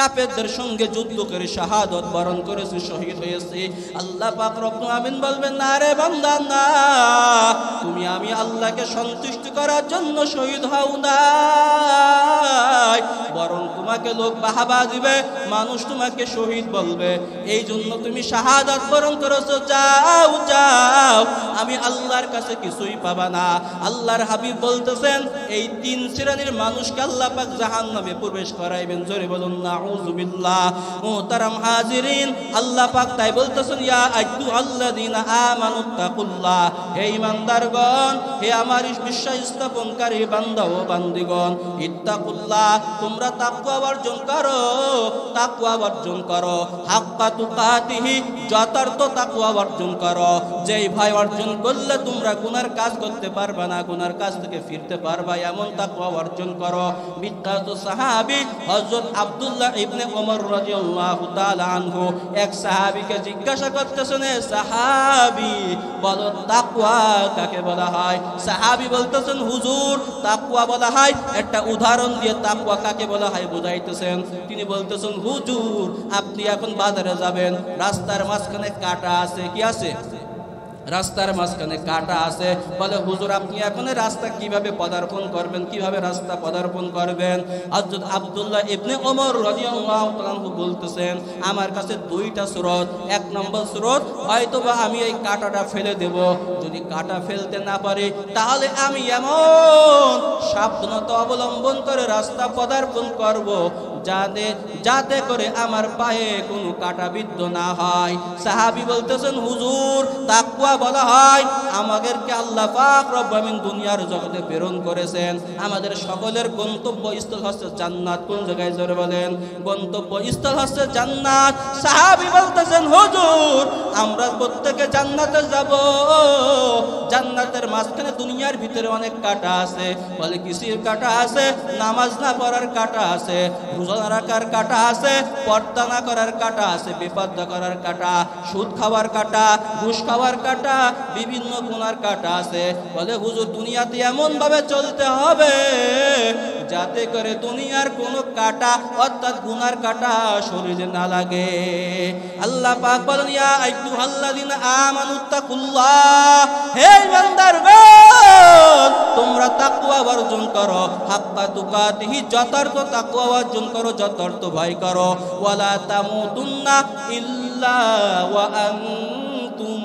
কাফেরদের সঙ্গে যুদ্ধ করে শাহাদাত বরণ করেছে, শহীদ হয়েছে। আল্লাহ পাক রব্বুল আলামিন বলবেন, না রে বান্দা না, তুমি আমি আল্লাহকে সন্তুষ্ট করার জন্য শহীদ হও নাই, বরং তোমাকে লোক বাহাবা দিবে, মানুষ তোমাকে শহীদ বলবে, এই জন্য তুমি শাহাদাত বরণ করেছো। যাও যাও, আমি আল্লাহর কাছে কিছুই পাবা না। আল্লাহর হাবিব বলতেছেন, এই 3 শ্রেণীর মানুষকে আল্লাহ পাক জাহান্নামে প্রবেশ করাইবেন। জোরে বলুন নাউযুবিল্লাহ। মুহতারাম হাজিরিন, আল্লাহ পাক তাই বলতেছেন, ইয়া আইয়ুহাল্লাযীনা আমানুত্তাকুল্লাহ, হে ঈমানদারগণ, হে আমার বিশ্বাস স্থাপনকারী বান্দা ও বান্দীগণ, ইত্তাকুল্লাহ, তোমরা তাকওয়া অর্জন করো, তাকওয়া অর্জন করো, হাক্কা তুকাতিহি, যথার্থ তাকওয়া অর্জন করো। যেই ভয় অর্জন করলে তোমরা গুনার কাজ করতে পারবা না, গুনার কাজ থেকে ফিরতে পারবা, এমন তাকওয়া অর্জন করো। বিখ্যাত সাহাবী হযরত আব্দুল্লাহ ইবনে ওমর রাদিয়াল্লাহু তাআলা আনহু এক সাহাবীকে জিজ্ঞাসা করতেছেন, সাহাবী বলো তাকওয়া কাকে বলা হয়? সাহাবী বলতেছেন, হুজুর তাকওয়া বলা হয়, একটা উদাহরণ দিয়ে তাকওয়া কাকে বলা হয় বুঝাইতেছেন। তিনি বলতেছেন, হুজুর আপনি এখন বাজারে যাবেন, রাস্তার মাঝখানে কাঁটা আছে, কি আছে? রাস্তার মাঝখানে কাঁটা আছে। বলে, হুজুর আপনি এখন রাস্তা কিভাবে পদার্পণ করবেন, কিভাবে রাস্তা পদার্পণ করবেন? হযরত আব্দুল্লাহ ইবনে ওমর রাদিয়াল্লাহু তাআলা বলতেছেন, আমার কাছে 2টা স্রোত। 1 নম্বর স্রোত, হয়তোবা আমি এই কাঁটাটা ফেলে দেব, যদি কাঁটা ফেলতে না পারি তাহলে আমি এমন সাবধানতা অবলম্বন করে রাস্তা পদার্পণ করব যাতে করে আমার পায়ে কোনো কাঁটা বিদ্ধ না হয়। সাহাবী বলতেছেন, হুজুর তাকওয়া বলা হয়, আমাদেরকে আল্লাহ পাক রব্বুল আলামিন দুনিয়ার জগতে প্রেরণ করেছেন, আমাদের সকলের গন্তব্যস্থল হচ্ছে জান্নাত। কোন জায়গায় জোরে বলেন? গন্তব্যস্থল হচ্ছে জান্নাত। সাহাবী বলতেছেন, হুজুর আমরা প্রত্যেকে জান্নাতে যাব, জান্নাতের মাঝখানে দুনিয়ার ভিতরে অনেক কাঁটা আছে। বলে, কিসের কাঁটা আছে? নামাজ না পড়ার কাঁটা আছে, রোজা না রাখার কাঁটা আছে, পর্দা না করার কাঁটা আছে, বেপর্দা করার কাঁটা, সুদ খাওয়ার কাঁটা, ঘুষ খাওয়ার কাঁটা, বিভিন্ন গুনার কাঁটা আছে। বলে, হুজুর দুনিয়াতে এমন ভাবে চলতে হবে যাতে করে দুনিয়ার কোনো কাঁটা অর্থাৎ গুনার কাঁটা শরীরে না লাগে। আল্লাহ পাক বলেন, ইয়া আইয়ুহাল্লাযীনা আমানুত্তাকুল্লাহ, হে বান্দারগণ তোমরা তাকওয়া অর্জন করো, হাক্কা তুকাতিহি, যথার্থ তাকওয়া অর্জন করো, যথার্থ ভয় করো। ওয়ালা তামুতুন্না ইল্লা ওয়া আনতুম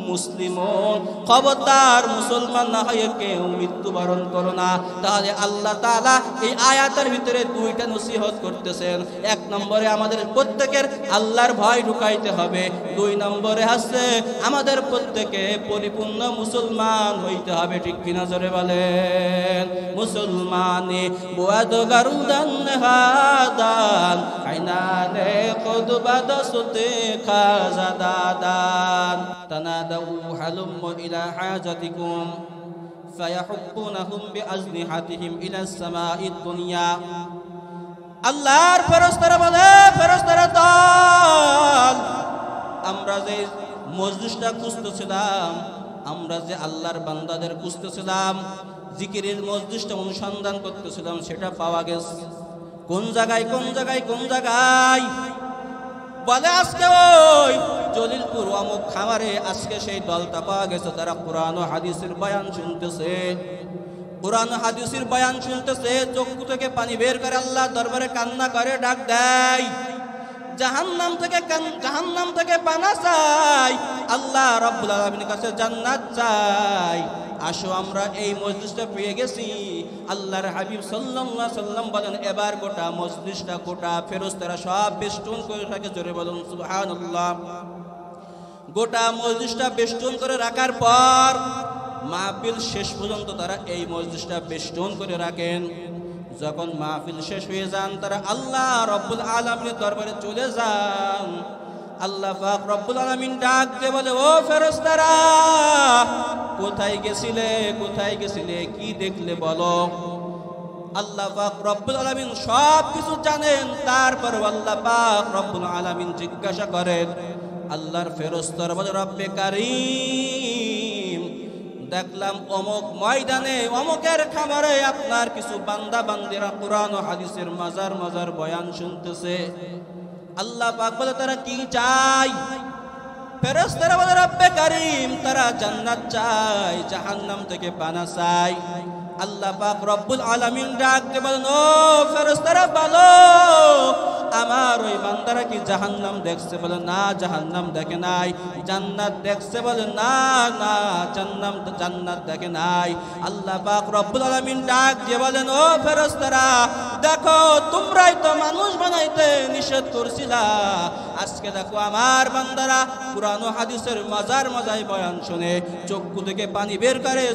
মুসলিমুন, খবরদার মুসলমান না হয়ে কেউ মৃত্যুবরণ করো না। তাহলে আল্লাহ তাআলা এই আয়াতের ভিতরে 2টা নসিহত করতেছেন। 1 নম্বরে আমাদের প্রত্যেকের আল্লাহর ভয় ঢুকাইতে হবে, 2 নম্বরে হচ্ছে আমাদের প্রত্যেকে পরিপূর্ণ মুসলমান হইতে হবে। ঠিক কিনা জোরে বলেন? মুসলমানে বুয়াদ গারুদান হাদান আইনানে কদবাদ সুতে খাজাদাদান তানাদা হালুম্মু ইলা হাজাতিকুম ফায়াহুব্বুনাহুম বিআজনিহাতিহিম ইলা সামাঈদ দুনিয়া। আল্লাহর ফেরেশতারা বলে, ফেরেশতারা দল, আমরা যে মজলিসটা খুঁজতেছিলাম, আমরা যে আল্লাহর বান্দাদের খুঁজতেছিলাম, জিকিরের মজলিসটা অনুসন্ধান করতেছিলাম, সেটা পাওয়া গেছে। কোন জায়গায় কোন জায়গায় কোন জায়গায়? বলে, আজকে ওই জলিলপুর অমুক খামারে আজকে সেই দলটা পাওয়া গেছে, তারা কোরআন ও হাদিসের বয়ান শুনতেছে, কোরআন হাদিসের বয়ান শুনতেছে, চক্ষু থেকে পানি বের করে আল্লাহর দরবারে কান্না করে, ডাক দেয়, জাহান্নাম থেকে পানা চাই, আল্লাহ রাব্বুল আলামিনের কাছে জান্নাত চাই। আসো আমরা এই মজলিসটা পেয়ে গেছি। আল্লাহর হাবিব সাল্লাল্লাহু আলাইহি সাল্লাম বলেন, এবার গোটা মজলিসটা, গোটা ফেরেশতারা সব বেষ্টন করে থাকে। জোরে বলুন সুবহানাল্লাহ। গোটা মজলিসটা বেষ্টন করে রাখার পর মাহফিল শেষ পর্যন্ত তারা এই মজলিসটা বেষ্টন করে রাখেন। যখন মাহফিল শেষ হয়ে যান, তারা আল্লাহ রাব্বুল আলামিনের দরবারে চলে যান। আল্লাহ পাক রব্বুল আলামিন ডাক দিয়ে বলে, ও ফেরেশতারা কোথায় গেছিলে, কোথায় গেছিলে, কি দেখলে বলো। আল্লাহ পাক রব্বুল আলামিন সব কিছু জানেন। তারপর আল্লাহ পাক রব্বুল আলামিন জিজ্ঞাসা করেন, আল্লাহর ফেরেশতারা বলে, রব্বে কারীম দেখলাম অমুক ময়দানে অমুকের খামারে আপনার কিছু বান্দা বান্দিরা কোরআন ও হাদিসের মজার মজার বয়ান শুনতেছে। আল্লাহ পাক বলে তারা কি চায়? ফেরেশতারা বলে রব্বে কারীম, তারা জান্নাত চায়, জাহান্নাম থেকে পানা চায়। আল্লাহ পাক রব্বুল আলামিন ডাকতে বলেন, ও ফেরেশতারা বলো, আমার ওই বান্দারা কি জাহান্নাম দেখছে? বলে না, জাহান্নাম দেখে নাই। জান্নাত দেখছে? বলে না, না, জান্নাত দেখে নাই। আল্লাহ পাক রব্বুল আলামিন ডাক দিয়ে বলেন, ও ফেরেশতারা দেখো, তোমরাই তো মানুষ বানাইতে নিষেধ করছিলা, আজকে দেখো আমার বান্দারা কুরআন ও হাদিসের মজার মজায় বয়ান শুনে চক্ষু থেকে পানি বের করে,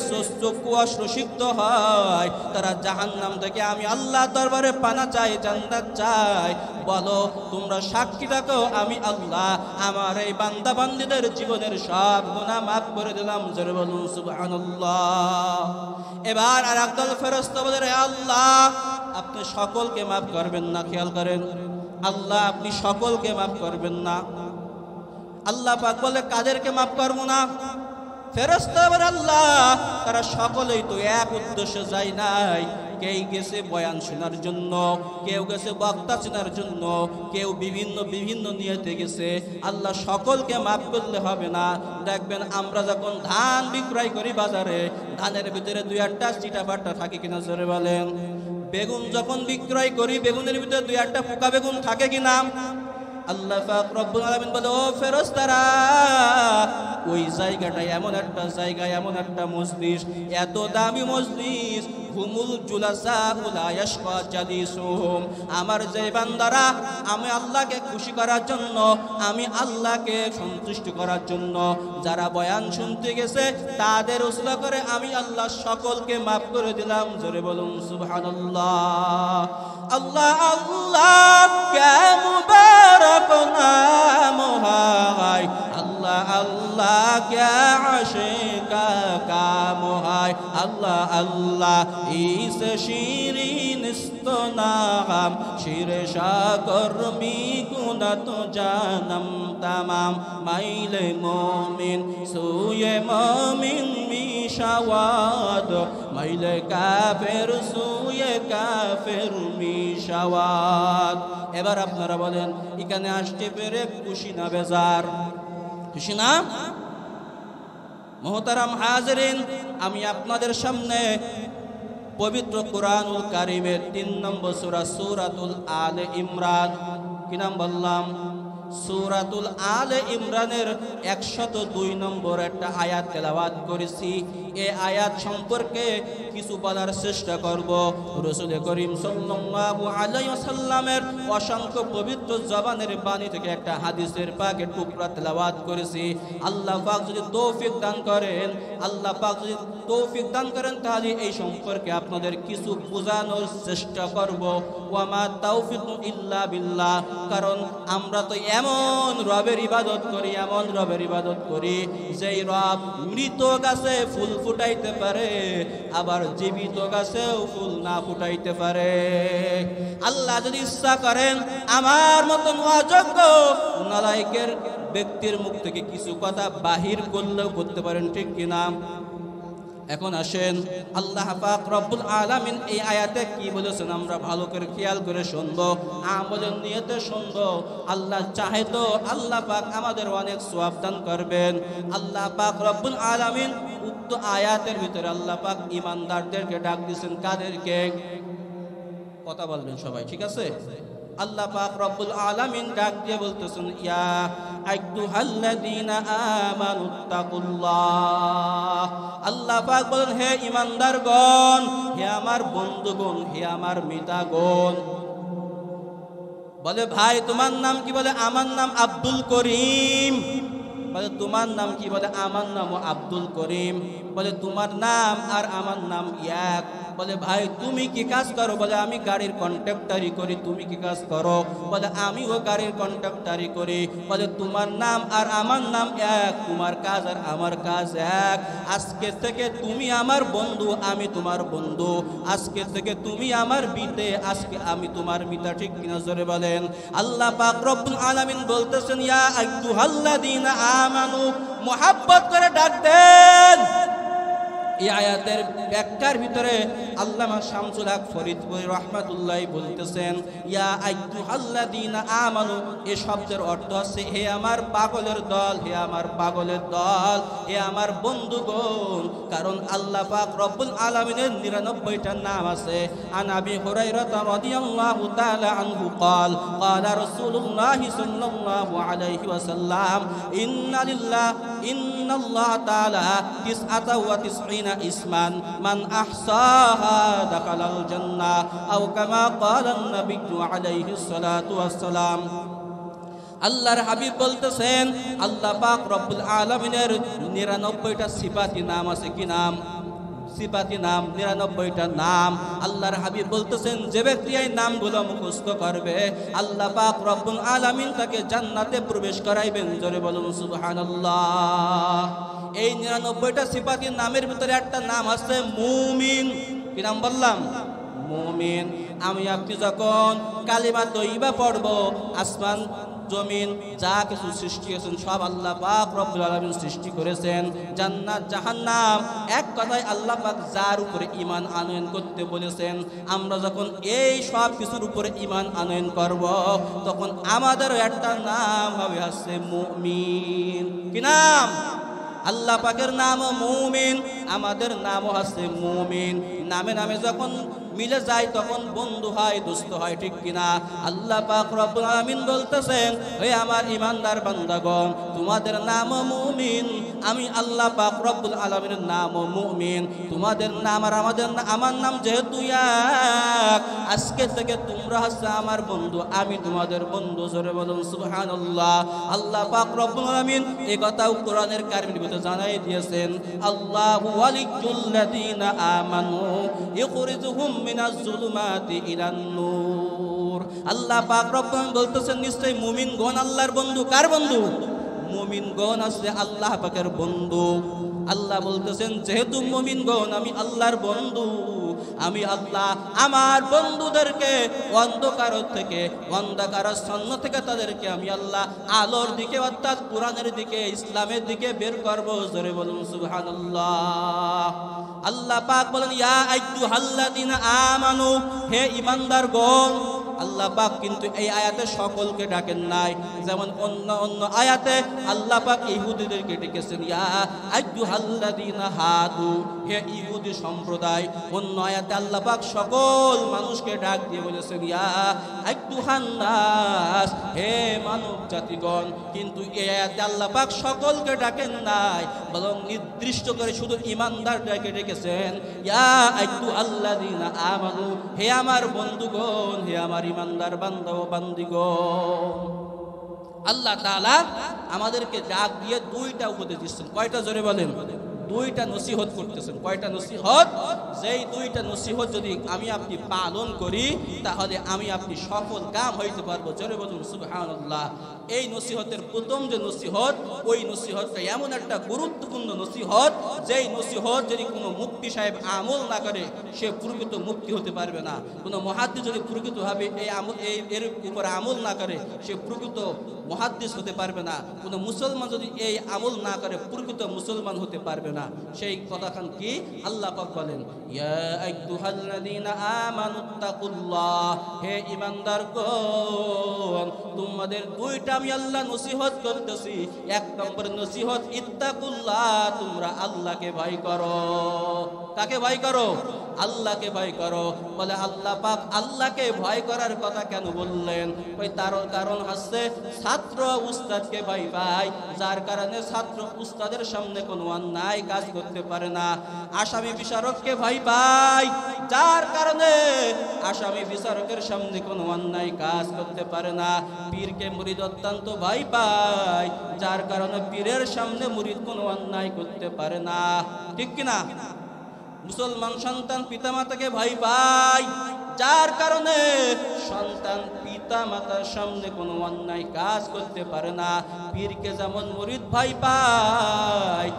চক্ষু অশ্রুসিক্ত হয়, তারা জাহান্নাম থেকে আমি আল্লাহ দরবারে পানা চাই, জান্নাত চাই। বলো, তোমরা সাক্ষী থাকো, আমি আল্লাহ আমার এই বান্দা বান্দীদের জীবনের সব গুনাহ মাফ করে দিলাম। জোরে বলুন সুবহানাল্লাহ। এবার আর একদল ফেরেশতা বলে, আল্লাহ আপনি সকলকে মাফ করবেন না। খেয়াল করেন, আল্লাহ আপনি সকলকে মাফ করবেন না। আল্লাহ পাক বলে, কাদেরকে মাফ করব না? ফেরেশতা বলে, আল্লাহ তারা সকলেই তো এক উদ্দেশ্যে যায় নাই। কেউ গেছে বয়ান শোনার জন্য, কেউ গেছে বক্তা শোনার জন্য, কেউ বিভিন্ন নিয়তে গেছে। আল্লাহ সকলকে মাফ করলে হবে না। দেখবেন আমরা যখন ধান বিক্রয় করি বাজারে, ধানের ভিতরে দুই একটা চিটাবাটা থাকে কিনা? জোরে বলেন। বেগুন যখন বিক্রয় করি, বেগুনের ভিতরে দুই একটা পোকা বেগুন থাকে কিনা? আল্লাহ পাক রব্বুল আলামিন বলে, ও ফেরেশতারা ওই জায়গাটা এমন একটা জায়গা, এমন একটা মজলিস, এত দামি মজলিস, হুমুল জুলাসা লা ইয়াশফা জালিসুহুম, আমার যে বান্দারা আমি আল্লাহকে খুশি করার জন্য, আমি আল্লাহকে সন্তুষ্ট করার জন্য যারা বয়ান শুনতে গেছে, তাদের উসলা করে আমি আল্লাহ সকলকে মাফ করে দিলাম। জোরে বলুন সুবহানাল্লাহ। আল্লাহ আল্লাহ কে মুবারক নাম হায়, আল্লাহ আল্লাহ কে আশিকা কাম হায়, আল্লাহ আল্লাহ ইস শিরিন ইস্তনাম, শিরে শাকরমি গুনাত জানম তামাম, মাইলে মুমিন সুয়ে মুমিন মিশাওয়াদ, মাইলে কাফের সুয়ে কাফের মিশাওয়াদ। এবার আপনারা বলেন, এখানে আসতে পেরে খুশি না বেজার? খুশি না? মুহতারাম হাজিরিন, আমি আপনাদের সামনে পবিত্র কুরআনুল কারীমের 3 নম্বর সূরা সূরাতুল আলে ইমরান, কি নাম বললাম? সূরাতুল আলে ইমরানের 102 নম্বর একটা আয়াত তেলাওয়াত করেছি। এই আয়াত সম্পর্কে কিছু বলার চেষ্টা করব। রাসূল করিম সাল্লাল্লাহু আলাইহি ওয়াসাল্লামের অসংখ্য পবিত্র জবানের বাণী থেকে একটা হাদিসের পাকের টুকরা তেলাওয়াত করেছি। আল্লাহ পাক যদি তৌফিক দান করেন, আল্লাহ পাক যদি তৌফিক দান করেন, তাহলে এই সম্পর্কে আপনাদের কিছু বোঝানোর চেষ্টা করব। ওয়া মা তাওফিকু ইল্লা বিল্লাহ, কারণ আমরা তো এমন রবের ইবাদত করি, এমন রবের ইবাদত করি যেই রব মৃত গাছে ফুল ফুটাইতে পারে, আবার জীবিত গাছেও ফুল না ফুটাইতে পারে। আল্লাহ যদি ইচ্ছা করেন, আমার মতন অযোগ্য নালায়েকের ব্যক্তির মুখ থেকে কিছু কথা বাহির করলেও করতে পারেন, ঠিক কিনা? এখন আসেন, আল্লাহ পাক রব্বুল আলামিন এই আয়াতে কি বলেছেন আমরা ভালো করে খেয়াল করে শুনবো, আমলের নিয়তে শুনবো। আল্লাহ চাহে তো আল্লাহ পাক আমাদের অনেক সওয়াব দান করবেন। আল্লাহ পাক রব্বুল আলামিন উক্ত আয়াতের ভিতরে আল্লাহ পাক ঈমানদারদেরকে ডাক দিয়েছেন। কাদেরকে? কথা বলবেন সবাই, ঠিক আছে? আল্লাহ পাক রব্বুল আলামিন ডাক দিয়ে বলতেছেন, ইয়া আইয়ুহাল্লাযীনা আমানুত্তাকুল্লাহ। আল্লাহ পাক বলেন, হে ঈমানদারগণ, হে আমার বন্ধুগণ, হে আমার মিতাগণ। বলে, ভাই তোমার নাম কি? বলে, আমার নাম আব্দুল করিম। বলে, তোমার নাম কি? বলে, আমার নামও আব্দুল করিম। বলে, তোমার নাম আর আমার নাম এক। বলে, ভাই তুমি কি কাজ করো? বলে, আমি গাড়ির কন্ট্রাক্টরি করি। তুমি কি কাজ করো? বলে, আমিও গাড়ির কন্ট্রাক্টরি করি। বলে, তোমার নাম আর আমার নাম এক, তোমার কাজ আর আমার কাজ এক। আজকে থেকে তুমি আমার বন্ধু, আমি তোমার বন্ধু। আজকে থেকে তুমি আমার বিতে, আজকে আমি তোমার মিতা, ঠিক কিনা? জোরে বলেন। আল্লাহ পাক রব্বুল আলামিন বলতেছেন, ইয়া আইয়ুহাল্লাযীনা আমানু, মুহাব্বত করে ডাক দেন। এই আয়াতের ব্যাখ্যার ভিতরে আল্লামা শামসুল হক ফরিদপুরি রাহমাতুল্লাহ বলতেছেন, ইয়া আইয়ুহাল্লাযীনা আমানু, এই শব্দের অর্থ হচ্ছে হে আমার পাগলের দল, হে আমার পাগলের দল, হে আমার বন্ধুগণ। কারণ আল্লাহ পাক রব্বুল আলামিনের 99টা নাম আছে। আন আবি হুরায়রা রাদিয়াল্লাহু তাআলা আনহু قال قال رسول الله صلى الله عليه وسلم إن الله تعالى 99 اسما من أحصاها دخل الجنة أو كما قال النبي عليه الصلاة والسلام। আল্লাহর হাবিব বলতেছেন আল্লাহ পাক রব্বুল আলামিনের 99টা সিফাতি নাম আছে। কি নাম? সিফাতি নাম, 99টা নাম। আল্লাহর হাবিব বলতেছেন যে ব্যক্তি এই নামগুলো মুখস্থ করবে আল্লাহ পাক রব্বুল আলামিন তাকে জান্নাতে প্রবেশ করাইবেন। জোরে বলুন সুবহানাল্লাহ। এই 99টা সিফাতি নামের ভিতরে একটা নাম আছে মুমিন। কি নাম বললাম? মুমিন। আমি আপনি যখন কালিমা তয়্যিবা পড়ব, আসমান জমিন যা কিছু সৃষ্টি হয়েছেন সব আল্লাহ পাক রব্বুল আলামিন সৃষ্টি করেছেন। জান্নাত জাহান্নাম, এক কথায় আল্লাহ পাক যার উপরে ঈমান আনয়ন করতে বলেছেন, আমরা যখন এই সব কিছুর উপরে ঈমান আনয়ন করব তখন আমাদেরও একটা নাম হবে হচ্ছে মুমিন। কি নাম? আল্লাহ পাকের নাম মুমিন, আমাদের নামও হচ্ছে মুমিন। নামে নামে যখন মিলে যায় তখন বন্ধু হয়, দোস্ত হয়, ঠিক কিনা? আল্লাহ পাক রব্বুল আলামিন বলতেছেন, হে আমার ঈমানদার বান্দাগণ, তোমাদের নাম মুমিন, আমি আল্লাহ পাক রব্বুল আলামিনের নাম মুমিন। তোমাদের নাম আর আমার নাম যেহেতু এক, আজকে থেকে তোমরা হচ্ছে আমার বন্ধু, আমি তোমাদের বন্ধু। জোরে বলুন সুবহানাল্লাহ। আল্লাহ পাক রব্বুল আলামিন এই কথাও কোরআনের কারিমের ভিতরে জানাই দিয়েছেন, আল্লাহু ওয়ালিয়্যুল্লাযীনা আমানু ইখরিজুহুম মিনাজ যুলুমাতি ইলান নূর। আল্লাহ পাক রব্বুল আলামিন বলতেছেন নিশ্চয়ই মুমিনগণ আল্লাহর বন্ধু। কার বন্ধু? মুমিনগণ আছে আল্লাহ পাকের বন্ধু। আল্লাহ বলতেছেন যেহেতু মুমিনগণ আমি আল্লাহর বন্ধু, আমি আল্লাহ আমার বন্ধুদেরকে অন্ধকারাচ্ছন্ন থেকে তাদেরকে আমি আল্লাহ আলোর দিকে অর্থাৎ কোরআনের দিকে, ইসলামের দিকে বের করব। জোরে বলুন সুবহানাল্লাহ। আল্লাহ পাক বলেন ইয়া আইয়ুহাল্লাযীনা আমানু, হে ঈমানদারগণ। আল্লাহ পাক কিন্তু এই আয়াতে সকলকে ডাকেন নাই, যেমন অন্য আয়াতে আল্লাহ পাক ইহুদিদেরকে ডেকেছেন ইয়া আইয়ুহাল্লাযীনা হাদু, হে ইহুদি সম্প্রদায়। অন্য আয়াতে আল্লাহ পাক সকল মানুষকে ডাক দিয়ে বলেছেন ইয়া আইয়ুহান নাস, হে মানব জাতিগণ। কিন্তু এই আয়াতে আল্লাহ পাক সকলকে ডাকেন নাই, বরং নির্দিষ্ট করে শুধু ঈমানদারদেরকে ডেকেছেন ইয়া আইয়ুহাল্লাযীনা আমানু, হে আমার বন্ধুগণ, হে আমার ঈমানদার বান্দা ও বান্দীগণ। আল্লাহ তাআলা আমাদেরকে ডাক দিয়ে দুইটা উপদেশ দিচ্ছেন। কয়টা? জোরে বলেন। দুইটা নসিহত করতেছেন। কয়টা নসিহত? যেই দুইটা নসিহত যদি আমি আপনি পালন করি তাহলে আমি আপনি সফল কাম হইতে পারবো। জোরে বলুন সুবহানাল্লাহ। এই নসিহতের প্রথম যে নসিহত, ওই নসিহতটা এমন একটা গুরুত্বপূর্ণ নসিহত, যেই নসিহত যদি কোনো মুফতি সাহেব আমল না করে সে প্রকৃত মুফতি হতে পারবে না। কোনো মুহাদ্দিস যদি প্রকৃতভাবে এর উপর আমল না করে সে প্রকৃত মুহাদ্দিস হতে পারবে না। কোনো মুসলমান যদি এই আমল না করে প্রকৃত মুসলমান হতে পারবে না। সেই কথাখান কি? আল্লাহ পাক বলেন ইয়া আইয়ুহাল্লাযীনা আমানুত্তাকুল্লাহ, হে ঈমানদারগণ, তোমাদের দুইটা আমি আল্লাহ নসিহত করতেছি। এক নম্বর নসিহত ইত্তাকুল্লাহ, তোমরা আল্লাহকে ভয় করো। কাকে ভয় করো? আল্লাহকে ভয় করো। বলে আল্লাহ পাক আল্লাহকে ভয় করার কথা কেন বললেন? ওই তার কারণ হচ্ছে ছাত্র উস্তাদকে ভয় পায়, যার কারণে ছাত্র উস্তাদের সামনে কোনো অন্যায় কাজ করতে পারে না। আসামি বিচারককে ভয় পায়, যার কারণে আসামি বিচারকের সামনে কোনো অন্যায় কাজ করতে পারে না। পীরকে মুরিদ অত্যন্ত ভয় পায়, যার কারণে পীরের সামনে মুরিদ কোনো অন্যায় করতে পারে না। ঠিক কিনা? মুসলমান সন্তান পিতামাতাকে ভয় পায়, যার কারণে সন্তান পিতামাতার সামনে কোনো অন্যায় কাজ করতে পারে না। পীরকে যেমন মুরিদ ভয় পায়,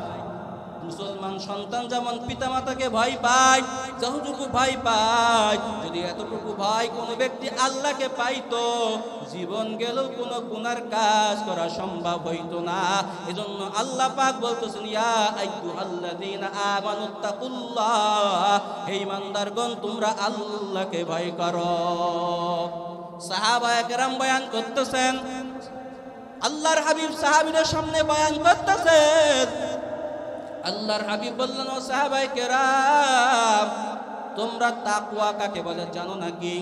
মুসলমান সন্তান যেমন পিতামাতাকে ভয় পায়, যতটুকু ভয় পায়, যদি এতটুকু ভয় কোনো ব্যক্তি আল্লাহকে পাইতো, জীবন গেলেও কোনো গুনার কাজ করা সম্ভব হইতো না। এজন্য আল্লাহ পাক বলতেছেন, ইয়া আইয়ুহাল্লাযীনা আমানুত্তাকুল্লাহ, হে ঈমানদারগণ তোমরা আল্লাহকে ভয় করো। সাহাবায়ে কেরাম বয়ান করতেছেন, আল্লাহর হাবিব সাহাবীদের সামনে বয়ান করতেছেন। আল্লাহর হাবিব বললেন, ও সাহাবায়ে কেরাম তোমরা তাকওয়া কাকে বলে জানো নাকি?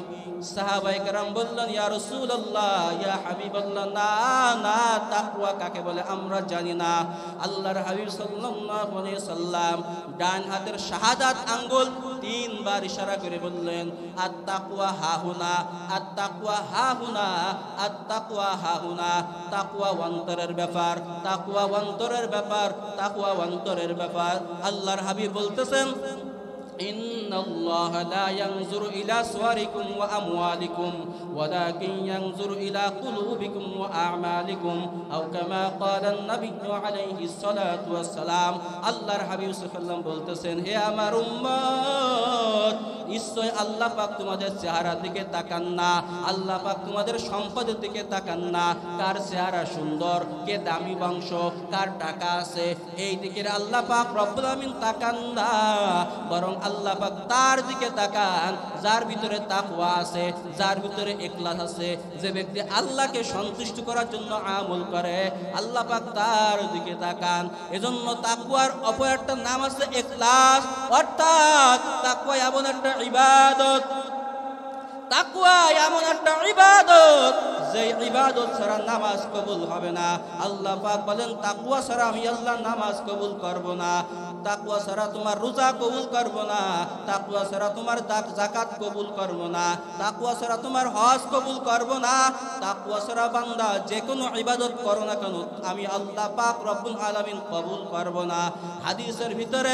সাহাবায়ে কেরাম বললেন, ইয়া রাসূলুল্লাহ, ইয়া হাবিবাল্লাহ, না না, তাকওয়া কাকে বলে আমরা জানি না। আল্লাহর হাবিব সাল্লাল্লাহু আলাইহি সাল্লাম ডান হাতের শাহাদাত আঙ্গুল 3 বার ইশারা করে বললেন, আত-তাকওয়া হাহুনা, আত-তাকওয়া হাহুনা, আত-তাকওয়া হাহুনা। তাকওয়া অন্তরের ব্যাপার, তাকওয়া অন্তরের ব্যাপার, তাকওয়া অন্তরের ব্যাপার। আল্লাহর হাবিব বলতেছেন, ইন্নাল্লাহা লা ইয়ানজুরু ইলা সুওয়ারিকুম ওয়া আমওয়ালিকুম ওয়ালাকিন ইয়ানজুরু ইলা কুলুবিকুম ওয়া আ'মালিকুম, আও কামা ক্বালা an-নাবিয়্যু আলাইহিস সালাতু ওয়াস সালাম। আল্লাহর হাবিব সাল্লাল্লাহু আলাইহি ওয়াসাল্লাম বলতেছেন, হে আমার উম্মত, নিশ্চয় আল্লাহ পাক তোমাদের চেহারার দিকে তাকান না, আল্লাহ পাক তোমাদের সম্পদের দিকে তাকান না, কার চেহারা সুন্দর, কে দামি বংশ, কার টাকা আছে, এই দিকে আল্লাহ পাক রব্বুল আমিন তাকান না, বরং আল্লাহ পাক তার দিকে তাকান যার ভিতরে তাকওয়া আছে, যার ভিতরে ইখলাস আছে। যে ব্যক্তি আল্লাহকে সন্তুষ্ট করার জন্য আমল করে, আল্লাহ পাক তার দিকে তাকান। এজন্য তাকওয়ার অপর একটা নাম আছে ইখলাস, অর্থাৎ তাকওয়া এমন একটা ইবাদত, তাকওয়া এমন একটা ইবাদত যে ইবাদত ছাড়া নামাজ কবুল হবে না। আল্লাহ পাক বলেন, তাকওয়া ছাড়া আমি আল্লাহ নামাজ কবুল করব না, তাকওয়া ছাড়া তোমার রোজা কবুল করব না, তাকওয়া ছাড়া তোমার যাকাত কবুল করব না, তাকওয়া ছাড়া তোমার হজ কবুল করব না। তাকওয়া ছাড়া বান্দা যে কোনো ইবাদত করো না কেন, আমি আল্লাহ পাক রব্বুল আলামিন কবুল করব না। হাদিসের ভিতরে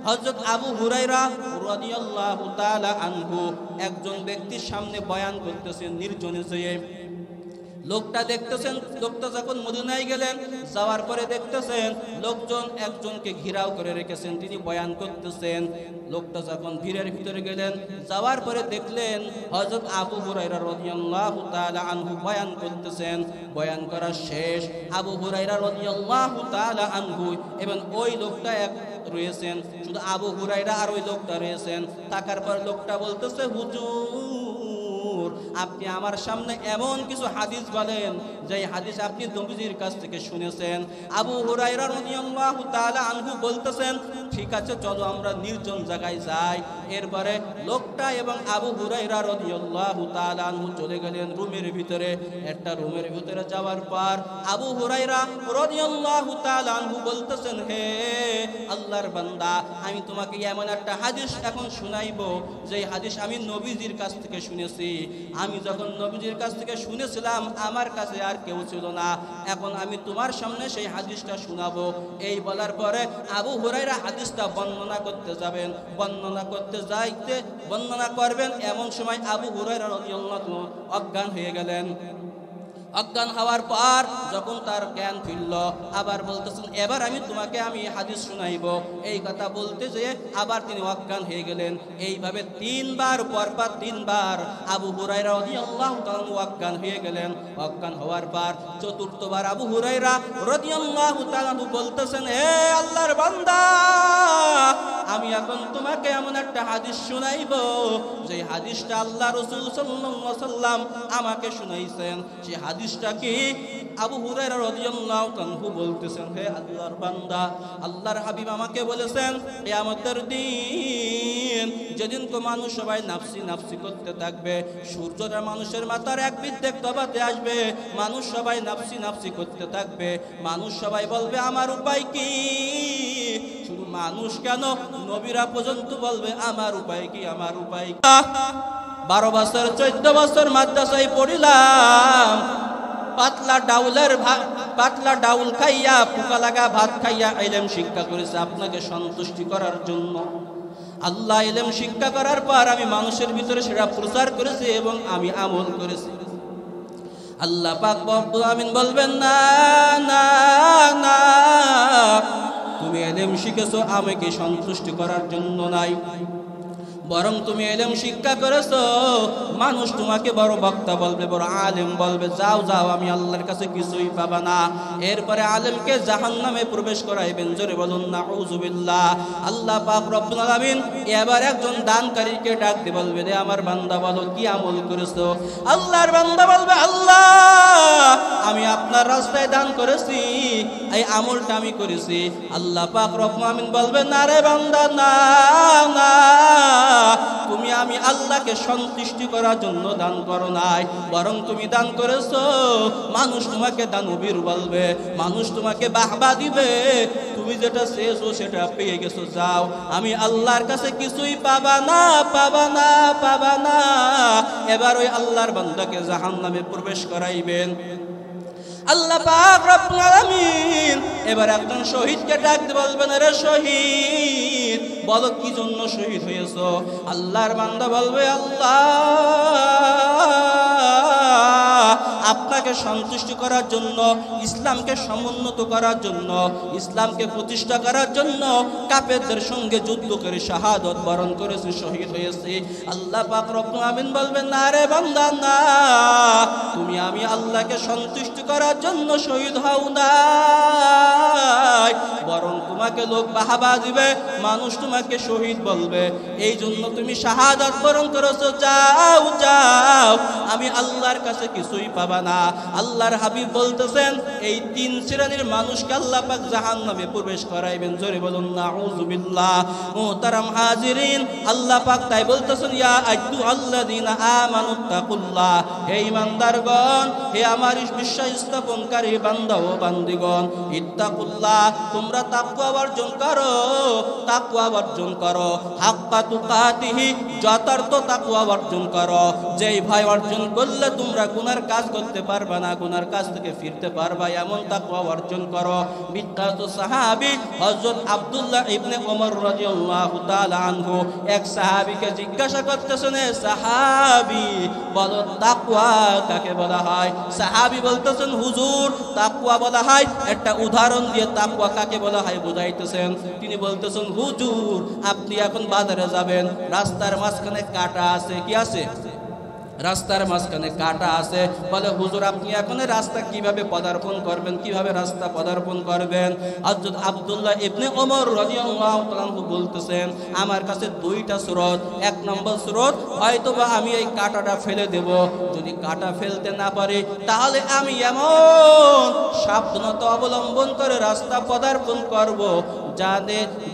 হযরত আবু হুরায়রা রাদিয়াল্লাহু তাআলা আনহু একজন ব্যক্তির সামনে বয়ান করতেছেন নির্জনে যেয়ে। লোকটা দেখতেছেন, লোকটা যখন মদিনায় গেলেন, যাওয়ার পরে দেখতেছেন লোকজন একজনকে ঘিরাও করে রেখেছেন, তিনি বয়ান করতেছেন। লোকটা যখন ভিড়ের ভিতরে গেলেন, যাওয়ার পরে দেখলেন হযরত আবু হুরায়রা রাদিয়াল্লাহু তাআলা আনহু বয়ান করতেছেন। বয়ান করা শেষ, আবু হুরায়রা রাদিয়াল্লাহু তাআলা আনহু এবং ওই লোকটা এক রয়েছেন, শুধু আবু হুরায়রা আর ওই লোকটা রয়েছেন। তাকার পর লোকটা বলতেছে, হুজুর আপনি আমার সামনে এমন কিছু হাদিস বলেন যে হাদিস আপনি নবীজির কাছ থেকে শুনেছেন। আবু হুরায়রা রাদিয়াল্লাহু তাআলা আনহু বলতেছেন, ঠিক আছে চলো আমরা নির্জন জায়গায় যাই। এরপরে লোকটা এবং আবু হুরায়রা রাদিয়াল্লাহু তাআলা আনহু চলে গেলেন রুমের ভিতরে। একটা রুমের ভিতরে যাওয়ার পর আবু হুরায়রা রাদিয়াল্লাহু তাআলা আনহু বলতেছেন, হে আল্লাহর বান্দা, আমি তোমাকে এমন একটা হাদিস এখন শুনাইবো যে হাদিস আমি নবীজির কাছ থেকে শুনেছি। আমি যখন নবীজির কাছ থেকে শুনেছিলাম আমার কাছে আর কেউ ছিল না, এখন আমি তোমার সামনে সেই হাদিসটা শোনাবো। এই বলার পরে আবু হুরায়রা হাদিসটা বর্ণনা করতে যাবেন, বর্ণনা করতে যাইতে বর্ণনা করবেন, এমন সময় আবু হুরায়রা রাদিয়াল্লাহু অজ্ঞান হয়ে গেলেন। অজ্ঞান হওয়ার পর যখন তার জ্ঞান ফিরল, আবার বলতেছেন, এবার আমি তোমাকে হাদিস শুনাইব। এই কথা বলতে যেয়ে আবার তিনি অজ্ঞান হয়ে গেলেন। এইভাবে 3 বার পরপর 3 বার আবু হুরায়রা রাদিয়াল্লাহু তাআলা অজ্ঞান হয়ে গেলেন। অজ্ঞান হওয়ার পর চতুর্থবার আবু হুরায়রা রাদিয়াল্লাহু তাআলা বলতেছেন, হে আল্লাহর বান্দা, আমি এখন তোমাকে এমন একটা হাদিস শুনাইব যে হাদিসটা আল্লাহ রাসূল সাল্লাল্লাহু আলাইহি ওয়াসাল্লাম আমাকে শুনাইছেন। সেই হাদিসটা কি? আবু হুরায়রা রাদিয়াল্লাহু তাআলা বলতেছেন, হে আল্লাহর বান্দা, আল্লাহর হাবিব আমাকে বলেছেন কিয়ামতের দিন যেদিন তো মানুষ সবাই নাফসি নাফসি করতে থাকবে, সূর্যটা মানুষের মাথার এক বিদ্যেক তবাতে আসবে, মানুষ সবাই নাফসি নাফসি করতে থাকবে, মানুষ সবাই বলবে আমার উপায় কি? শুধু মানুষ কেন, নবীরা পর্যন্ত বলবে আমার উপায় কি, আমার উপায় কি। 12 বছর 14 বছর মাদ্রাসায় পড়িলাম, পাতলা ডাউল খাইয়া পোকা লাগা ভাত খাইয়া ইলম শিক্ষা করেছে আপনাকে সন্তুষ্টি করার জন্য। আল্লাহ ইলম শিক্ষা করার পর আমি মানুষের ভিতরে সেটা প্রচার করেছি এবং আমি আমল করেছি। আল্লাহ পাক রব্বুল আমিন বলবেন, না না না, তুমি এলেম শিখেছো আমাকে সন্তুষ্ট করার জন্য নাই, বরং তুমি এলেম শিক্ষা করেছো, মানুষ তোমাকে বড় বক্তা বলবে, বড় আলেম বলবে, যাও যাও আমি আল্লাহর কাছে কিছুই পাবা না। এরপরে আলেমকে জাহান্নামে প্রবেশ করাইবেন। জোরে বলুন নাউযুবিল্লাহ। আল্লাহ পাক রব্বুল আলামিন এবার একজন দানকারীকে ডাক দিয়ে বলবে, রে আমার বান্দা বলো কি আমল করেছো? আল্লাহর বান্দা বলবে, আল্লাহ আমি আপনার রাস্তায় দান করেছি, এই আমলটা আমি করেছি। আল্লাহ পাক রব্বুল আলামিন বলবে, না রে বান্দা, না না, তুমি আমি আল্লাহকে সন্তুষ্টি করার জন্য দান করো নাই, বরং তুমি দান করেছো মানুষ তোমাকে দানবীর বলবে, মানুষ তোমাকে বাহবা দিবে, তুমি যেটা চেয়েছো সেটা পেয়ে গেছো, যাও আমি আল্লাহর কাছে কিছুই পাবা না, পাবা না, পাবা না। এবার ওই আল্লাহর বান্দাকে জাহান্নামে প্রবেশ করাইবেন। আল্লাহ পাক রব্বুল আলামিন এবার একজন শহীদকে ডাক দিয়ে বলবেন, রে শহীদ বলো কি জন্য শহীদ হয়েছো? আল্লাহর বান্দা বলবে, আল্লাহ আপনাকে সন্তুষ্ট করার জন্য, ইসলামকে সমুন্নত করার জন্য, ইসলামকে প্রতিষ্ঠা করার জন্য কাফেরদের সঙ্গে যুদ্ধ করে শাহাদত বরণ করেছি, শহীদ হয়েছি। আল্লাহ পাক রব্বুল আলামিন বলবেন, না রে বান্দা, না, তুমি আমি আল্লাহকে সন্তুষ্ট করার জন্য শহীদ হও নাই, বরং তোমাকে লোক বাহাবা দিবে, মানুষ তোমাকে শহীদ বলবে, এই জন্য তুমি শাহাদাত বরণ করেছো, যাও যাও আমি আল্লাহর কাছে কিছুই পাবা না। আল্লাহর হাবিব বলতেছেন এই তিন শ্রেণীর মানুষকে আল্লাহ পাক জাহান্নামে প্রবেশ করাইবেন। জোরে বলুন নাউযুবিল্লাহ। মুহতারাম হাজিরিন, আল্লাহ পাক তাই বলতেছেন, ইয়া আইয়ুহাল্লাযীনা আমানুত্তাকুল্লাহ, হে ঈমানদারগণ, হে আমার বিশ্বাস স্থাপনকারী বান্দা ও বান্দিগণ, ইত্তাকুল্লাহ, তোমরা তাকওয়া অর্জন করো, তাকওয়া অর্জন করো, হাক্কা তুকাতিহি, যথার্থ তাকওয়া অর্জন করো, যেই ভয় অর্জন করলে তোমরা গুনার কাজ করতে পারবা না, গুনার কাজ থেকে ফিরতে পারবা, এমন তাকওয়া অর্জন করো। বিখ্যাত সাহাবী হযরত আব্দুল্লাহ ইবনে ওমর রাদিয়াল্লাহু তাআলা আনহু এক সাহাবীকে জিজ্ঞাসা করতেছেন, হে সাহাবী বলো তাকওয়া কাকে বলা হয়? সাহাবী বলতেছেন, হুজুর তাকওয়া বলা হয়, একটা উদাহরণ দিয়ে তাকওয়া কাকে বলা হয় বুঝাইতেছেন। তিনি বলতেছেন, হুজুর আপনি এখন বাজারে যাবেন, রাস্তার মাঝখানে কাঁটা আছে, কি আছে? রাস্তার মাঝখানে কাঁটা আছে। বলে, হুজুর আপনি এখন রাস্তা কিভাবে পদার্পণ করবেন, কিভাবে রাস্তা পদার্পণ করবেন? হযরত আব্দুল্লাহ ইবনে ওমর রাদিয়াল্লাহু তাআলা বলতেছেন, আমার কাছে দুইটা স্রোত। এক নম্বর স্রোত, হয়তোবা আমি এই কাঁটাটা ফেলে দেব, যদি কাঁটা ফেলতে না পারি তাহলে আমি এমন সাবধানতা অবলম্বন করে রাস্তা পদার্পণ করব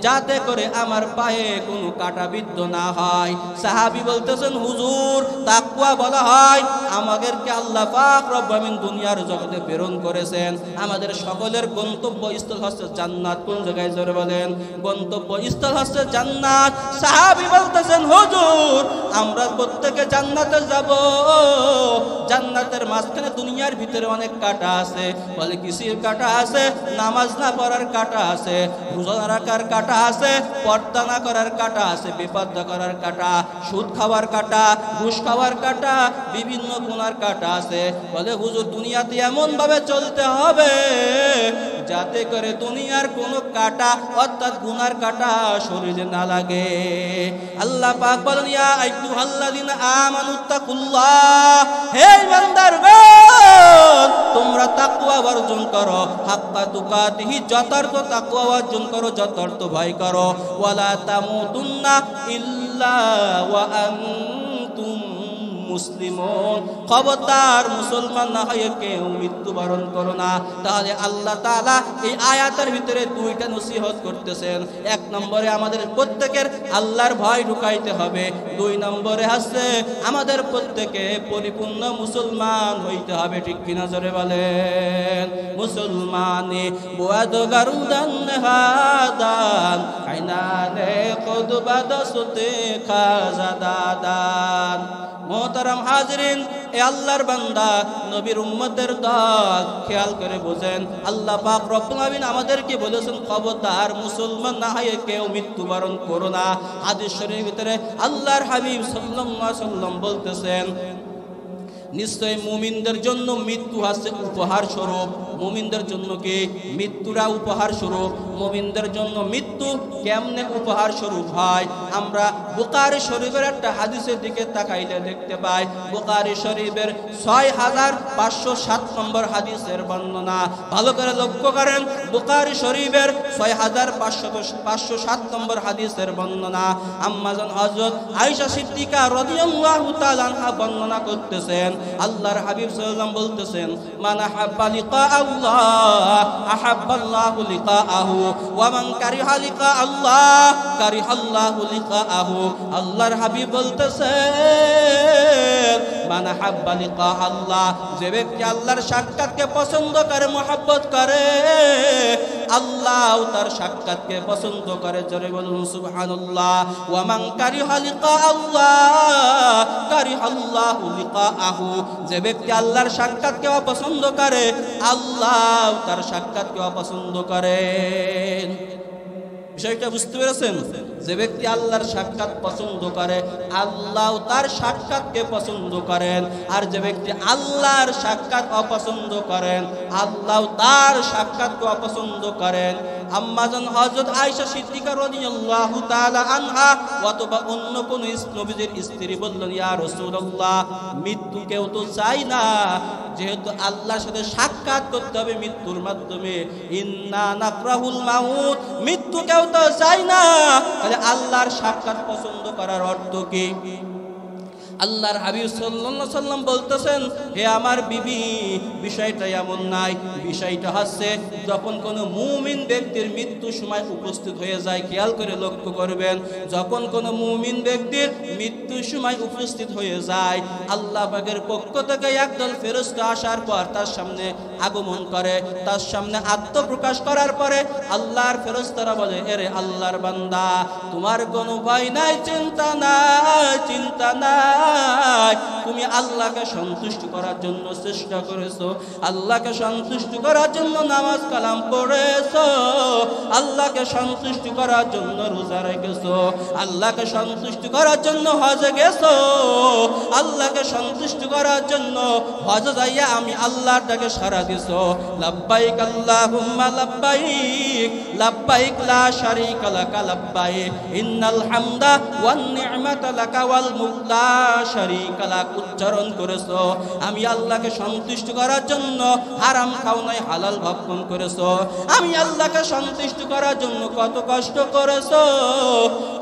যাতে করে আমার পায়ে কোনো কাঁটা বিদ্ধ না হয়। সাহাবী বলতেছেন, হুজুর তাকওয়া বলা হয় আমাদেরকে আল্লাহ পাক রব্বুল আলামিন দুনিয়ার জগতে প্রেরণ করেছেন, আমাদের সকলের গন্তব্যস্থল হচ্ছে জান্নাত। কোন জায়গায় জোরে বলেন? গন্তব্যস্থল হচ্ছে জান্নাত। সাহাবী বলতেছেন, হুজুর আমরা প্রত্যেকে জান্নাতে যাব, জান্নাতের মাঝখানে দুনিয়ার ভিতরে অনেক কাঁটা আছে। বলে, কিসের কাঁটা আছে? নামাজ না পড়ার কাঁটা আছে, রোজা না রাখার কাঁটা আছে, পর্দা না করার কাঁটা আছে, বেপর্দা করার কাঁটা, সুদ খাওয়ার কাঁটা, ঘুষ খাওয়ার কাঁটা, বিভিন্ন গুনার কাঁটা আছে। বলে, হুজুর দুনিয়াতে এমন ভাবে চলতে হবে যাতে করে দুনিয়ার কোনো কাঁটা অর্থাৎ গুনার কাঁটা শরীরে না লাগে। আল্লাহ পাক বলেন, ইয়া আইয়ুহাল্লাযীনা আমানুত্তাকুল্লাহ, হে বান্দারগণ তোমরা তাকওয়া অর্জন করো, হাক্কা তুকাতিহি, যথার্থ তাকওয়া অর্জন করো, যথার্থ ভয় করো, ওয়ালা তামুতুন্না ইল্লা ওয়া আনতুম মুসলিমুন, খবরদার মুসলমান না হয়ে কেউ মৃত্যুবরণ করো না। তাহলে আল্লাহ তাআলা এই আয়াতের ভিতরে দুইটা নসিহত করতেছেন। এক নম্বরে আমাদের প্রত্যেকের আল্লাহর ভয় ঢুকাইতে হবে, দুই নম্বরে আছে আমাদের প্রত্যেকে পরিপূর্ণ মুসলমান হইতে হবে। ঠিক কিনা জোরে বলেন? মুসলমানে বুয়াদ গারুদান হাদান আইনানে কদবাদ সুতে খাজাদাদান। মোহতারাম হাজিরিন, এ আল্লাহর বান্দা নবীর উম্মতের দল, খেয়াল করে বোঝেন, আল্লাহ পাক রব্বুল আলামিন আমাদেরকে বলেছেন খবরদার মুসলমান না হয়ে কেউ মৃত্যুবরণ করো না। হাদিস শরীফের ভিতরে আল্লাহর হাবিব সাল্লাল্লাহু আলাইহি ওয়াসাল্লাম বলতেছেন, নিশ্চয় মুমিনদের জন্য মৃত্যু আছে উপহার স্বরূপ। মুমিনদের জন্য কি মৃত্যুরা উপহার স্বরূপ? মুমিনদের জন্য মৃত্যু কেমনে উপহার স্বরূপ হয়? আমরা বুখারী শরীফের একটা হাদিসের দিকে তাকাইলে দেখতে পাই, বুখারী শরীফের 6507 নম্বর হাদিসের বর্ণনা। ভালো করে লক্ষ্য করেন, বুখারী শরীফের 6507 নম্বর হাদিসের বর্ণনা। আম্মাজান হযরত আয়েশা সিদ্দিকা রাদিয়াল্লাহু তাআলা আনহা বর্ণনা করতেছেন, আল্লাহর হাবিব সাল্লাল্লাহু আলাইহি ওয়াসাল্লাম বলতেছেন, মান আহাব্বা লিকা আল্লাহ আহাব্বাল্লাহু লিকাআহু ওয়া মান কারিহা লিকা আল্লাহ কারিহাল্লাহু লিকাআহু। আল্লাহর হাবিব বলতেছেন, মান আহাব্বা লিকা আল্লাহ, যে ব্যক্তি আল্লাহর সাক্ষাৎকে পছন্দ করে, মহব্বত করে, আল্লাহ তার সাক্ষাৎকে পছন্দ করে। জোরে বলুন সুবহানাল্লাহ। ওয়া মান কারিহা লিকা আল্লাহ কারিহাল্লাহু লিকাআহু, যে ব্যক্তি আল্লাহর সাক্ষাৎকে অপছন্দ করে, আল্লাহ তার সাক্ষাৎকে অপছন্দ করেন। বিষয়টা বুঝতে পেরেছেন? যে ব্যক্তি আল্লাহর সাক্ষাৎ পছন্দ করে, আল্লাহ তার সাক্ষাৎকে পছন্দ করেন। আর যে ব্যক্তি আল্লাহর সাক্ষাৎ অপছন্দ করেন, আল্লাহ তার সাক্ষাৎকে অপছন্দ করেন। আম্মাজান হযরত আয়েশা সিদ্দিকা রাদিয়াল্লাহু তাআলা আনহা অথবা অন্য কোন নবীর স্ত্রী বললেন, ইয়া রাসূলুল্লাহ, মৃত্যু কেউ তো চাই না, যেহেতু আল্লাহর সাথে সাক্ষাৎ করতে হবে মৃত্যুর মাধ্যমে, ইন্না নাকরাহুল মাউত, মৃত্যু কেউ তো চাই না, তাহলে আল্লাহর সাক্ষাৎ পছন্দ করার অর্থ কি? আল্লাহর হাবিব সাল্লাল্লাহু আলাইহি ওয়াসাল্লাম বলতেছেন, হে আমার বিবি, বিষয়টা এমন নাই, বিষয়টা হচ্ছে যখন কোনো মুমিন ব্যক্তির মৃত্যু সময় উপস্থিত হয়ে যায়, খেয়াল করে লক্ষ্য করবেন, যখন কোনো মুমিন ব্যক্তির মৃত্যু সময় উপস্থিত হয়ে যায়, আল্লাহ পাকের পক্ষ থেকে একদল ফেরেশতা আসার পর তার সামনে আগমন করে, তার সামনে আত্মপ্রকাশ করার পরে আল্লাহর ফেরেশতারা বলে, এরে আল্লাহর বান্দা, তোমার কোনো ভয় নাই, চিন্তা নাই, চিন্তা নাই, তুমি আল্লাহকে সন্তুষ্ট করার জন্য চেষ্টা করেছো, আল্লাহকে সন্তুষ্ট করার জন্য নামাজ কালাম পড়েছো, আল্লাহকে সন্তুষ্ট করার জন্য রোজা রেখেছো, আল্লাহকে সন্তুষ্ট করার জন্য হজে গেছো, আল্লাহকে সন্তুষ্ট করার জন্য হজে যাইয়া আমি আল্লাহর ডাকে সাড়া দিছো। লাব্বাইক আল্লাহুম্মা লাব্বাইক লাব্বাইক লা শারীকা লাকা লাব্বাইক ইন্নাল হামদা ওয়ান নি'মাতা লাকা ওয়াল মুলক লা শারীকা লাক উচ্চারণ করেছো। আমি আল্লাহকে সন্তুষ্ট করার জন্য হারাম খাও নাই, হালাল ভক্ষণ করেছো। আমি আল্লাহকে সন্তুষ্ট করার জন্য কত কষ্ট করেছো।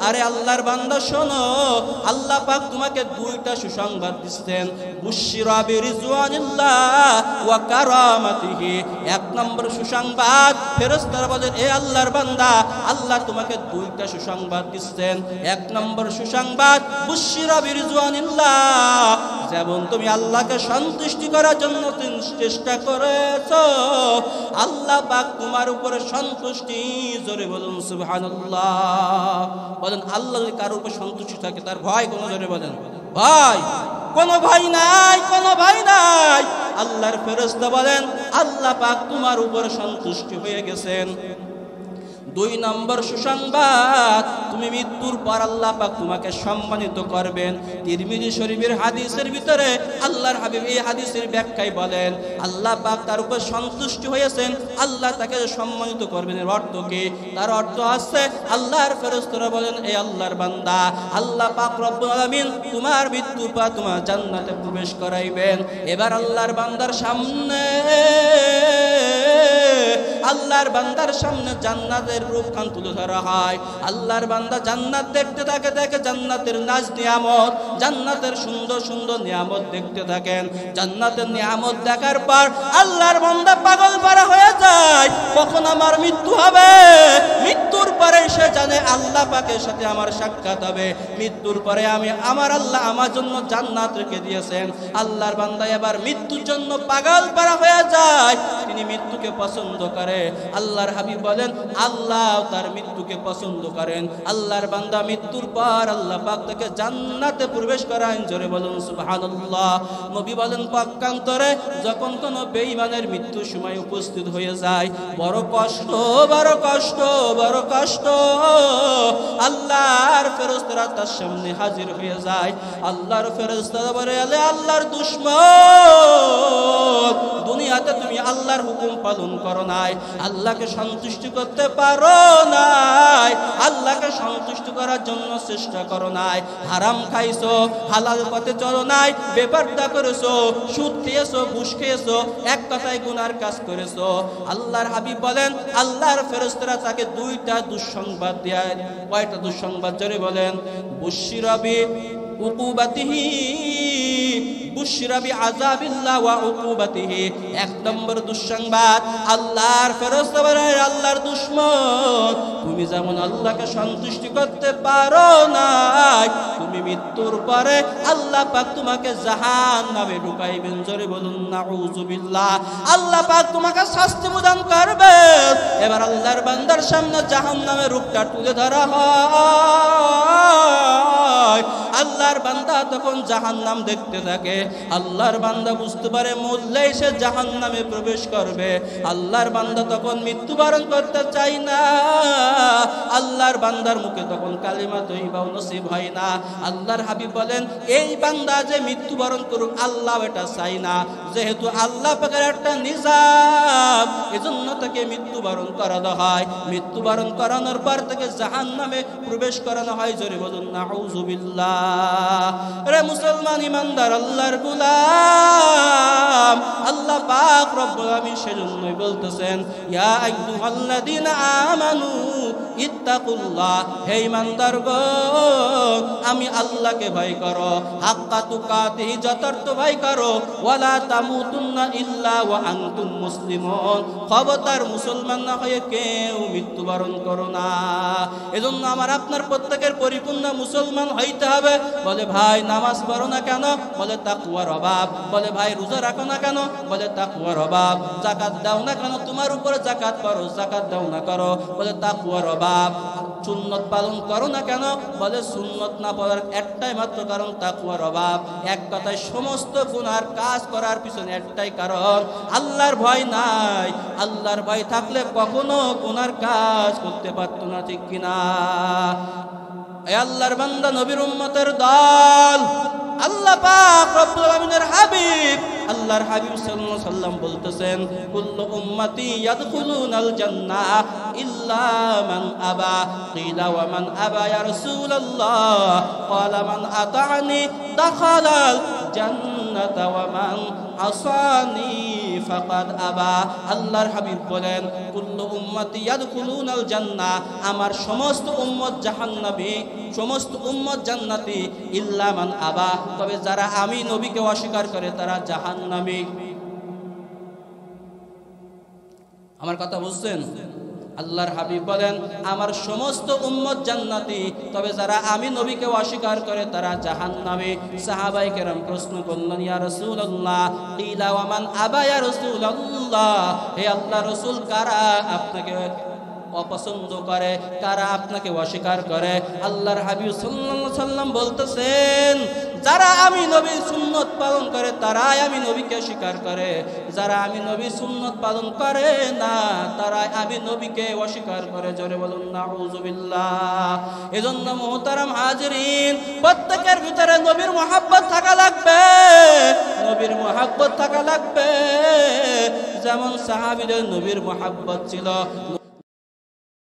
আরে আল্লাহর বান্দা শোনো, আল্লাহ পাক তোমাকে দুইটা সুসংবাদ দিচ্ছেন, বুশরা বিরিজওয়ানিল্লাহ ওয়া কারামাতিহি। এক নম্বর সুসংবাদ, ফেরেশতারা বলেন, এ আল্লাহর বান্দা, আল্লাহ তোমাকে দুইটা সুসংবাদ দিচ্ছেন। এক নম্বর সুসংবাদ, বুশরা বিরিজওয়ানিল্লাহ, যেমন তুমি আল্লাহকে সন্তুষ্টি করার জন্য চেষ্টা করেছো, আল্লাহ পাক তোমার উপরে সন্তুষ্টি। জোরে বলুন সুবহানাল্লাহ। বলেন, আল্লাহ যদি কারোর উপর সন্তুষ্টি থাকে, তার ভয় কোনো? জোরে বলেন, ভয় কোনো? ভয় নাই, কোনো ভয় নাই। আল্লাহর ফেরেশতা বলেন, আল্লাহ পাক তোমার উপর সন্তুষ্টি হয়ে গেছেন। দুই নম্বর সুসংবাদ, তুমি মৃত্যুর পর আল্লাহ পাক তোমাকে সম্মানিত করবেন। তিরমিজি শরীফের হাদিসের ভিতরে আল্লাহর হাবিব এই হাদিসের ব্যাখ্যায় বলেন, আল্লাহ পাক তার উপর সন্তুষ্ট হয়েছেন, আল্লাহ তাকে সম্মানিত করবেন। এর অর্থ কি? তার অর্থ হচ্ছে, আল্লাহর ফেরেশতারা বলেন, এই আল্লাহর বান্দা, আল্লাহ পাক রব্বুল আলামিন তোমার মৃত্যুর পর তোমার জান্নাতে প্রবেশ করাইবেন। এবার আল্লাহর বান্দার সামনে, আল্লাহর বান্দার সামনে জান্নাতের রূপখান তুলে ধরা হয়। আল্লাহর বান্দা জান্নাত দেখতে থাকে, দেখে জান্নাতের নাজ নিয়ামত, জান্নাতের সুন্দর সুন্দর নিয়ামত দেখতে থাকেন। জান্নাতের নিয়ামত দেখার পর আল্লাহর বান্দা পাগল পারা হয়ে যায়, কখন আমার মৃত্যু হবে। মৃত্যুর পরে সে জানে আল্লাহ পাকের সাথে আমার সাক্ষাৎ হবে, মৃত্যুর পরে আমি আমার আল্লাহ আমার জন্য জান্নাত রেখে দিয়েছেন। আল্লাহর বান্দা এবার মৃত্যুর জন্য পাগল পারা হয়ে যায়, তিনি মৃত্যুকে পছন্দ করে। আল্লাহর হাবিব বলেন আল্লাহ তার মৃত্যুকে পছন্দ করেন। আল্লাহর বান্দা মৃত্যুর পর আল্লাহ পাক তাকে জান্নাতে প্রবেশ করান। জোরে বলুন সুবহানাল্লাহ। নবী বলেন পক্ষান্তরে যখন কোন বেঈমানের মৃত্যুর সময় উপস্থিত হয়ে যায়, বড় কষ্ট, বড় কষ্ট, বড় কষ্ট। আল্লাহর ফেরেশতারা তার সামনে হাজির হয়ে যায়। আল্লাহর ফেরেশতারা বলে আল্লাহর দুশমন, দুনিয়াতে তুমি আল্লাহর হুকুম পালন করো নাই, আল্লাহকে সন্তুষ্ট করতে পারো নাই, আল্লাহকে সন্তুষ্ট করার জন্য চেষ্টা করো নাই, হারাম খাইছো, হালাল পথে চলো নাই, বেপরদা করেছো, সুদ খেয়েছো, ঘুষ খেয়েছো, এক কথায় গুনার কাজ করেছো। আল্লাহর হাবিব বলেন আল্লাহর ফেরেশতারা তাকে দুইটা দুঃসংবাদ দেয়। কয়টা দুঃসংবাদ জোরে বলেন? বুশিরাবি উকুবাতিহি, বুশিরাবি আযাবিল্লাহ ওয়া উকুবাতিহি। এক নম্বর দুঃসংবাদ, আল্লাহর ফেরেশতা বলে আল্লাহর দুশমন, তুমি যেমন আল্লাহকে সন্তুষ্টি করতে পারো না, তুমি মৃত্যুর পরে আল্লাহ পাক তোমাকে জাহান্নামে ঢুকাইবেন। জোরে বলুন নাউযুবিল্লাহ। আল্লাহ পাক তোমাকে শাস্তি প্রদান করবে। এবার আল্লাহর বান্দার সামনে জাহান্নামের রূপটা তুলে ধরা হয়। আল্লাহর বান্দা তখন জাহান্নাম দেখতে থাকে। আল্লাহর বান্দা বুঝতে পারে মরলেই সে জাহান্নামে প্রবেশ করবে। আল্লাহর বান্দা তখন মৃত্যুবরণ করতে চায় না। আল্লাহর বান্দার মুখে তখন কালিমা তৈবাও নসিব হয় না। আল্লাহর হাবিব বলেন এই বান্দা যে মৃত্যুবরণ করুক আল্লাহ এটা চাই না, যেহেতু আল্লাহ পাকের একটা নিজাম, এজন্য তাকে মৃত্যুবরণ করানো হয়। মৃত্যুবরণ করানোর পর তাকে জাহান্নামে প্রবেশ করানো হয়। জোরে বলুন নাউযুবিল্লাহ। রে মুসলমান ইমানদার আল্লাহর গোলাম, আল্লাহ পাক রব্বুল আলামিন সেজন্যই বলতেছেন ইয়া আইয়ুহাল্লাযীনা আমানু ইত্তাকুল্লাহ, হে ইমানদারগণ আমি আল্লাহকে ভয় করো, হাক্কা তুকাতিহি যথার্থ ভয় করো, ওয়ালা তামুতুন্না ইল্লা ওয়া আনতুম মুসলিমুন, খবরদার মুসলমান না হয়ে কেউ মৃত্যুবরণ করো না। এজন্য আমার আপনার প্রত্যেকের পরিপূর্ণ মুসলমান হইতে হবে। বলে ভাই নামাজ পড়ো না কেন? বলে তাকওয়ার অভাব। বলে ভাই রোজা রাখো না কেন? বলে তাকওয়ার অভাব। যাকাত দাও না কেন? তোমার উপরে যাকাত পড়ো, যাকাত দাও না করো, বলে তাকওয়ার অভাব। সুন্নত পালন করো না কেন? বলে সুন্নত না পড়ার একটাই মাত্র কারণ তাকওয়ার অভাব। এক কথায় সমস্ত গুনার কাজ করার পিছনে একটাই কারণ, আল্লাহর ভয় নাই। আল্লাহর ভয় থাকলে কখনো গুনার কাজ করতে পারতো না, ঠিক কিনা? এ আল্লাহর বান্দা নবীর উম্মতের দল, আল্লাহ পাক রব্বুল আলামিনের হাবিব, আল্লাহর হাবিব সাল্লাল্লাহু আলাইহি ওয়াসাল্লাম বলতেছেন কুল্লু উম্মতি ইয়াদখুলুনাল জান্নাহ ইল্লা মান আবা। কিলা ওয়া মান আবা ইয়া রাসূলুল্লাহ? ক্বালা মান আতা'নি দাখালাল জান্নাতা ওয়া মান আসানি ফাকাদ আবা। আল্লাহর হাবিব বলেন কুল্লু উম্মতি ইয়াদখুলুনাল জান্নাহ, আমার সমস্ত উম্মত জাহান্নামী, সমস্ত উম্মত জান্নাতি, ইল্লা মান আবা, তবে যারা আমি নবীকে অস্বীকার করে তারা জাহান্নামী। আমার কথা বুঝছেন? আল্লাহর হাবিব বলেন আমার সমস্ত উম্মত জান্নাতি, তবে যারা আমি নবীকে অস্বীকার করে তারা জাহান্নামী। সাহাবায়ে কেরাম প্রশ্ন করলেন ইয়া রাসূলুল্লাহ, কিলা ওয়া মান আবা ইয়া রাসূলুল্লাহ? হে আল্লাহর রাসূল, কারা আপনাকে অপছন্দ করে, কারা আপনাকে অস্বীকার করে? আল্লাহর হাবিব সাল্লাল্লাহু আলাইহি ওয়াসাল্লাম বলতেছেন যারা আমি নবীর সুন্নত পালন করে তারাই আমি নবীকে স্বীকার করে, যারা আমি নবীর সুন্নত পালন করে না তারাই আমি নবীকে অস্বীকার করে। জোরে বলুন নাউযুবিল্লাহ। এজন্য মুহতারাম হাজিরিন, প্রত্যেকের ভিতরে নবীর মুহাব্বত থাকা লাগবে, নবীর মুহাব্বত থাকা লাগবে। যেমন সাহাবীদের নবীর মুহাব্বত ছিল।